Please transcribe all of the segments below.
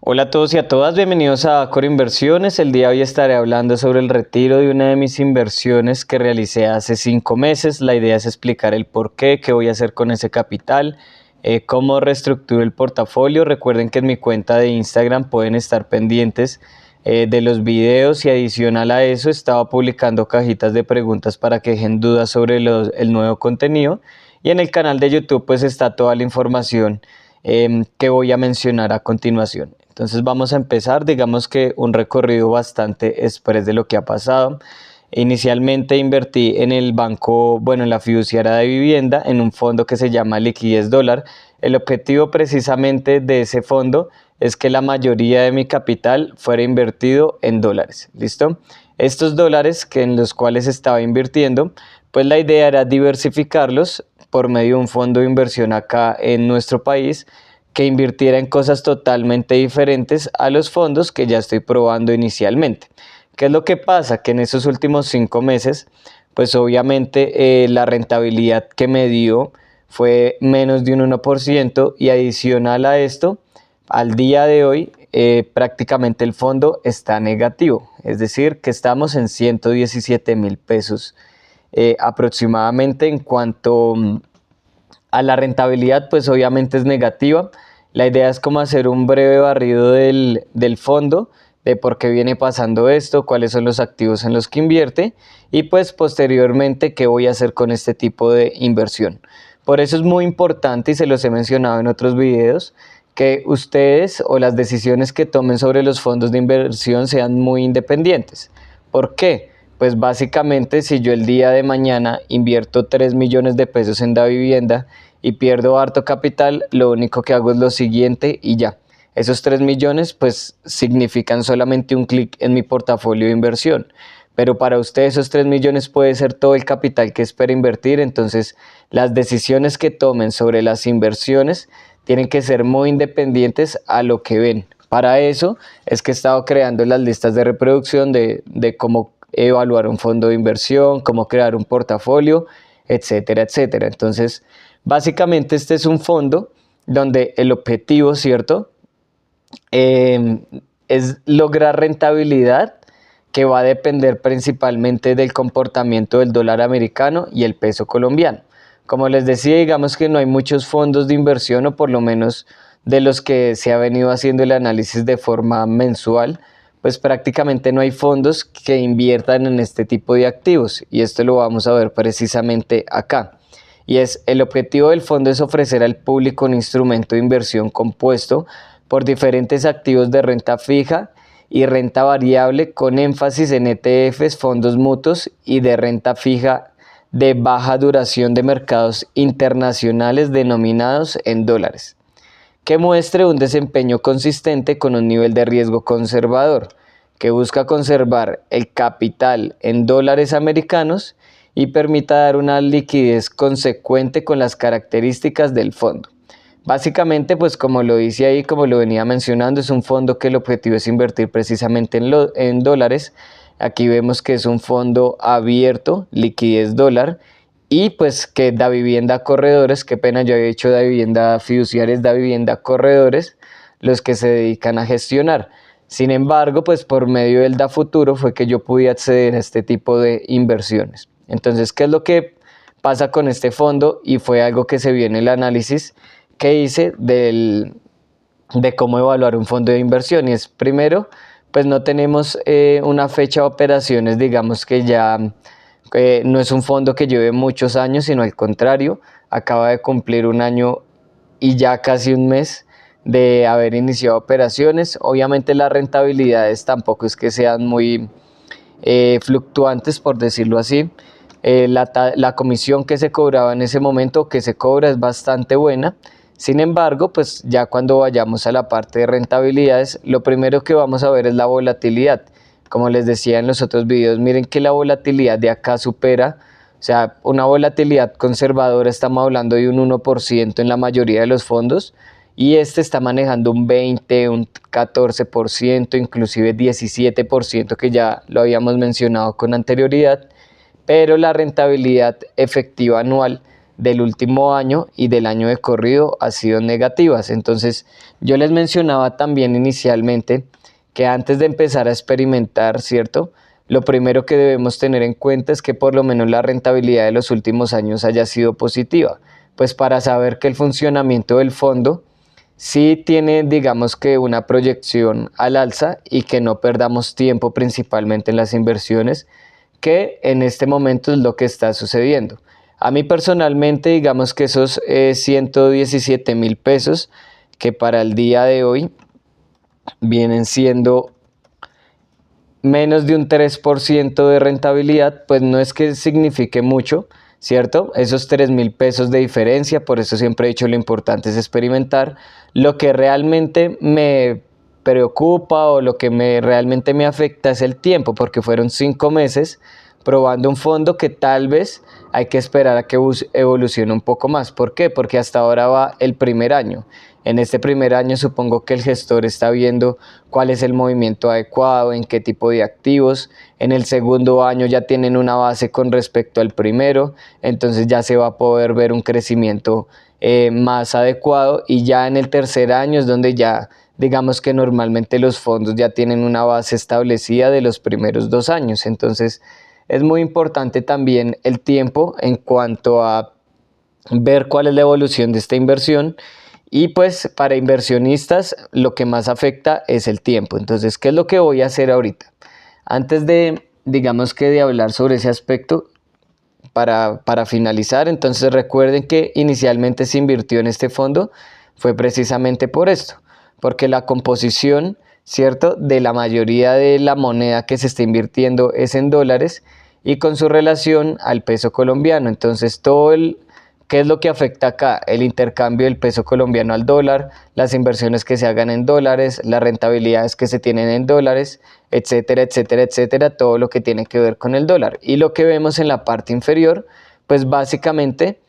Hola a todos y a todas, bienvenidos a Acor Inversiones. El día de hoy estaré hablando sobre el retiro de una de mis inversiones que realicé hace 5 meses. La idea es explicar el por qué voy a hacer con ese capital, cómo reestructuro el portafolio. Recuerden que en mi cuenta de Instagram pueden estar pendientes de los videos y adicional a eso estaba publicando cajitas de preguntas para que dejen dudas sobre el nuevo contenido. Y en el canal de YouTube pues está toda la información que voy a mencionar a continuación. Entonces vamos a empezar, digamos que un recorrido bastante express de lo que ha pasado. Inicialmente invertí en el banco, en la fiduciaria de vivienda, en un fondo que se llama Liquidez Dólar. El objetivo precisamente de ese fondo es que la mayoría de mi capital fuera invertido en dólares, ¿listo? Estos dólares en los cuales estaba invirtiendo, pues la idea era diversificarlos por medio de un fondo de inversión acá en nuestro país que invirtiera en cosas totalmente diferentes a los fondos que ya estoy probando inicialmente. ¿Qué es lo que pasa? Que en esos últimos 5 meses, pues obviamente la rentabilidad que me dio fue menos de un 1% y adicional a esto, al día de hoy prácticamente el fondo está negativo, es decir, que estamos en 117.000 pesos aproximadamente. En cuanto a la rentabilidad, pues obviamente es negativa. La idea es como hacer un breve barrido del fondo, de por qué viene pasando esto, cuáles son los activos en los que invierte y pues posteriormente qué voy a hacer con este tipo de inversión. Por eso es muy importante, y se los he mencionado en otros videos, que ustedes o las decisiones que tomen sobre los fondos de inversión sean muy independientes. ¿Por qué? Pues básicamente si yo el día de mañana invierto 3 millones de pesos en Davivienda y pierdo harto capital, lo único que hago es lo siguiente y ya. Esos 3 millones pues significan solamente un clic en mi portafolio de inversión. Pero para usted esos 3 millones puede ser todo el capital que espera invertir. Entonces las decisiones que tomen sobre las inversiones tienen que ser muy independientes a lo que ven. Para eso es que he estado creando las listas de reproducción de cómo evaluar un fondo de inversión, cómo crear un portafolio, etcétera, etcétera. Entonces, básicamente este es un fondo donde el objetivo, ¿cierto? Es lograr rentabilidad que va a depender principalmente del comportamiento del dólar americano y el peso colombiano. Como les decía, digamos que no hay muchos fondos de inversión, o por lo menos de los que se ha venido haciendo el análisis de forma mensual, pues prácticamente no hay fondos que inviertan en este tipo de activos, y esto lo vamos a ver precisamente acá. Y el objetivo del fondo es ofrecer al público un instrumento de inversión compuesto por diferentes activos de renta fija y renta variable con énfasis en ETFs, fondos mutuos y de renta fija de baja duración de mercados internacionales denominados en dólares, que muestre un desempeño consistente con un nivel de riesgo conservador, que busca conservar el capital en dólares americanos y permita dar una liquidez consecuente con las características del fondo. Básicamente, pues como lo dice ahí, como lo venía mencionando, es un fondo que el objetivo es invertir precisamente en dólares. Aquí vemos que es un fondo abierto, liquidez dólar, y pues que da vivienda a corredores. Qué pena, yo había hecho da vivienda fiduciarias, da vivienda a corredores, los que se dedican a gestionar. Sin embargo, pues por medio del da futuro fue que yo pude acceder a este tipo de inversiones. Entonces, ¿qué es lo que pasa con este fondo? Y fue algo que se vio en el análisis que hice de cómo evaluar un fondo de inversión. Y es, primero, pues no tenemos una fecha de operaciones, digamos que ya no es un fondo que lleve muchos años, sino al contrario, acaba de cumplir un año y ya casi un mes de haber iniciado operaciones. Obviamente las rentabilidades tampoco es que sean muy fluctuantes, por decirlo así. La comisión que se cobraba en ese momento, que se cobra, es bastante buena. Sin embargo, pues ya cuando vayamos a la parte de rentabilidades, lo primero que vamos a ver es la volatilidad. Como les decía en los otros videos, miren que la volatilidad de acá supera, o sea, una volatilidad conservadora, estamos hablando de un 1% en la mayoría de los fondos, y este está manejando un 20, un 14%, inclusive 17%, que ya lo habíamos mencionado con anterioridad, pero la rentabilidad efectiva anual del último año y del año de corrido ha sido negativas. Entonces yo les mencionaba también inicialmente que antes de empezar a experimentar, ¿cierto? Lo primero que debemos tener en cuenta es que por lo menos la rentabilidad de los últimos años haya sido positiva, pues para saber que el funcionamiento del fondo sí tiene, digamos que una proyección al alza y que no perdamos tiempo principalmente en las inversiones, que en este momento es lo que está sucediendo. A mí personalmente, digamos que esos 117.000 pesos, que para el día de hoy vienen siendo menos de un 3% de rentabilidad, pues no es que signifique mucho, ¿cierto? Esos 3.000 pesos de diferencia, por eso siempre he dicho lo importante es experimentar. Lo que realmente me preocupa o lo que realmente me afecta es el tiempo, porque fueron 5 meses probando un fondo que tal vez hay que esperar a que evolucione un poco más. ¿Por qué? Porque hasta ahora va el primer año. En este primer año supongo que el gestor está viendo cuál es el movimiento adecuado, en qué tipo de activos. En el segundo año ya tienen una base con respecto al primero, entonces ya se va a poder ver un crecimiento más adecuado, y ya en el tercer año es donde ya digamos que normalmente los fondos ya tienen una base establecida de los primeros 2 años. Entonces es muy importante también el tiempo en cuanto a ver cuál es la evolución de esta inversión. Y pues para inversionistas lo que más afecta es el tiempo. Entonces, ¿qué es lo que voy a hacer ahorita? Antes de, digamos que de hablar sobre ese aspecto, para finalizar, entonces recuerden que inicialmente se invirtió en este fondo fue precisamente por esto, porque la composición, ¿cierto?, de la mayoría de la moneda que se está invirtiendo es en dólares y con su relación al peso colombiano. Entonces ¿qué es lo que afecta acá? El intercambio del peso colombiano al dólar, las inversiones que se hagan en dólares, las rentabilidades que se tienen en dólares, etcétera, etcétera, etcétera, todo lo que tiene que ver con el dólar. Y lo que vemos en la parte inferior, pues básicamente,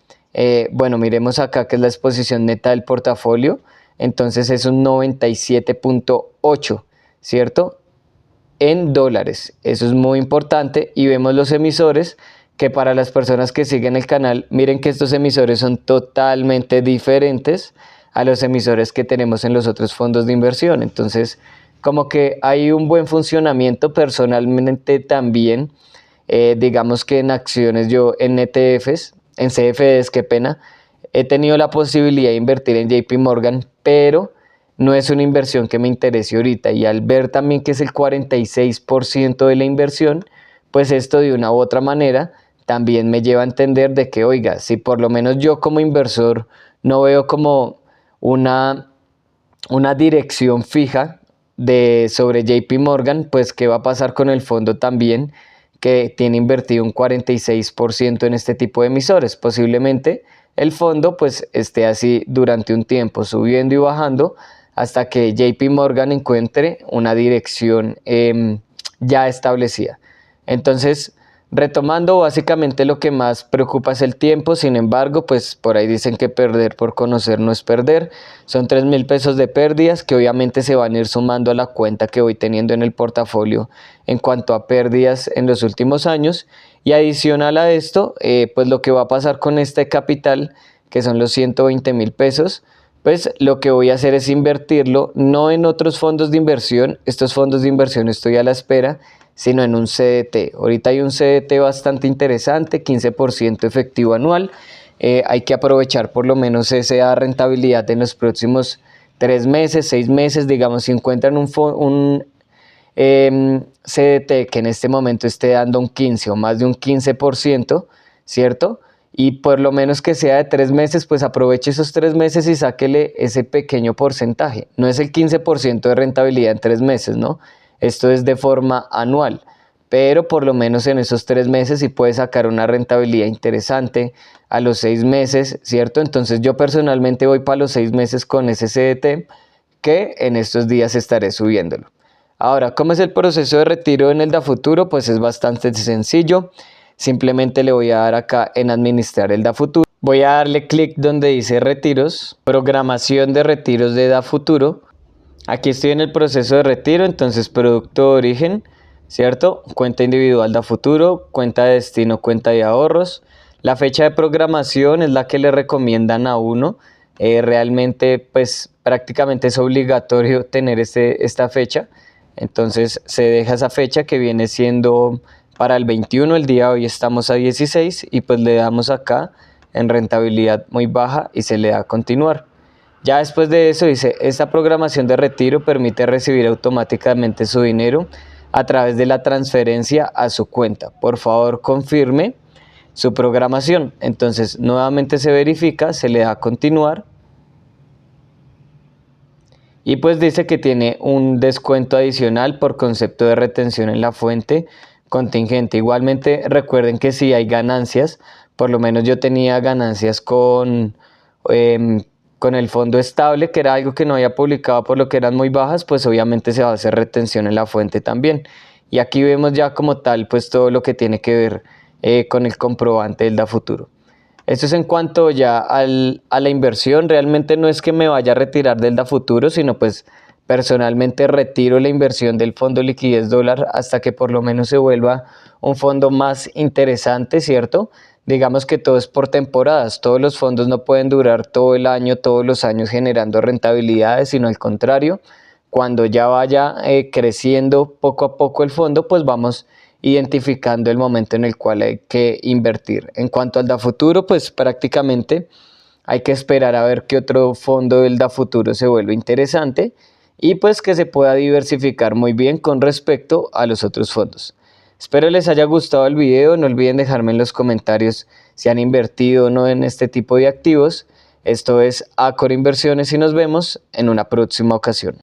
bueno, miremos acá que es la exposición neta del portafolio, entonces es un 97.8, ¿cierto?, en dólares. Eso es muy importante. Y vemos los emisores, que para las personas que siguen el canal, miren que estos emisores son totalmente diferentes a los emisores que tenemos en los otros fondos de inversión. Entonces, como que hay un buen funcionamiento. Personalmente también, digamos que en acciones, yo en ETFs, en CFDs, qué pena, he tenido la posibilidad de invertir en JP Morgan, pero no es una inversión que me interese ahorita. Y al ver también que es el 46% de la inversión, pues esto de una u otra manera también me lleva a entender de que, oiga, si por lo menos yo como inversor no veo como una dirección fija sobre JP Morgan, pues qué va a pasar con el fondo también, que tiene invertido un 46% en este tipo de emisores. Posiblemente el fondo pues esté así durante un tiempo, subiendo y bajando, hasta que JP Morgan encuentre una dirección ya establecida. Entonces, retomando, básicamente lo que más preocupa es el tiempo. Sin embargo, pues por ahí dicen que perder por conocer no es perder. Son 3.000 pesos de pérdidas que obviamente se van a ir sumando a la cuenta que voy teniendo en el portafolio en cuanto a pérdidas en los últimos años. Y adicional a esto, pues lo que va a pasar con este capital, que son los 120.000 pesos, pues lo que voy a hacer es invertirlo no en otros fondos de inversión. Estos fondos de inversión estoy a la espera, sino en un CDT. Ahorita hay un CDT bastante interesante, 15% efectivo anual. Hay que aprovechar por lo menos esa rentabilidad en los próximos 3 meses, 6 meses. Digamos, si encuentran un CDT que en este momento esté dando un 15 o más de un 15%, ¿cierto?, y por lo menos que sea de 3 meses, pues aproveche esos 3 meses y sáquele ese pequeño porcentaje. No es el 15% de rentabilidad en 3 meses, ¿no? Esto es de forma anual, pero por lo menos en esos 3 meses sí puede sacar una rentabilidad interesante. A los 6 meses, ¿cierto? Entonces yo personalmente voy para los 6 meses con ese CDT, que en estos días estaré subiéndolo. Ahora, ¿cómo es el proceso de retiro en el Dafuturo? Pues es bastante sencillo. Simplemente le voy a dar acá en administrar el Dafuturo. Voy a darle clic donde dice retiros, programación de retiros de Dafuturo. Aquí estoy en el proceso de retiro, entonces producto de origen, ¿cierto? Cuenta individual Dafuturo, cuenta de destino, cuenta de ahorros. La fecha de programación es la que le recomiendan a uno. Realmente pues prácticamente es obligatorio tener esta fecha. Entonces se deja esa fecha que viene siendo para el 21, el día de hoy estamos a 16 y pues le damos acá en rentabilidad muy baja y se le da a continuar. Ya después de eso dice, esta programación de retiro permite recibir automáticamente su dinero a través de la transferencia a su cuenta. Por favor, confirme su programación. Entonces, nuevamente se verifica, se le da a continuar. Y pues dice que tiene un descuento adicional por concepto de retención en la fuente contingente. Igualmente, recuerden que si hay ganancias, por lo menos yo tenía ganancias con el fondo estable, que era algo que no había publicado por lo que eran muy bajas, pues obviamente se va a hacer retención en la fuente también. Y aquí vemos ya como tal pues todo lo que tiene que ver con el comprobante del DAFuturo. Esto es en cuanto ya a la inversión. Realmente no es que me vaya a retirar del DAFuturo, sino pues personalmente retiro la inversión del fondo liquidez dólar hasta que por lo menos se vuelva un fondo más interesante, ¿cierto? Digamos que todo es por temporadas, todos los fondos no pueden durar todo el año, todos los años generando rentabilidades, sino al contrario, cuando ya vaya creciendo poco a poco el fondo, pues vamos identificando el momento en el cual hay que invertir. En cuanto al DAFuturo, pues prácticamente hay que esperar a ver qué otro fondo del DAFuturo se vuelve interesante y pues que se pueda diversificar muy bien con respecto a los otros fondos. Espero les haya gustado el video, no olviden dejarme en los comentarios si han invertido o no en este tipo de activos. Esto es Acor Inversiones y nos vemos en una próxima ocasión.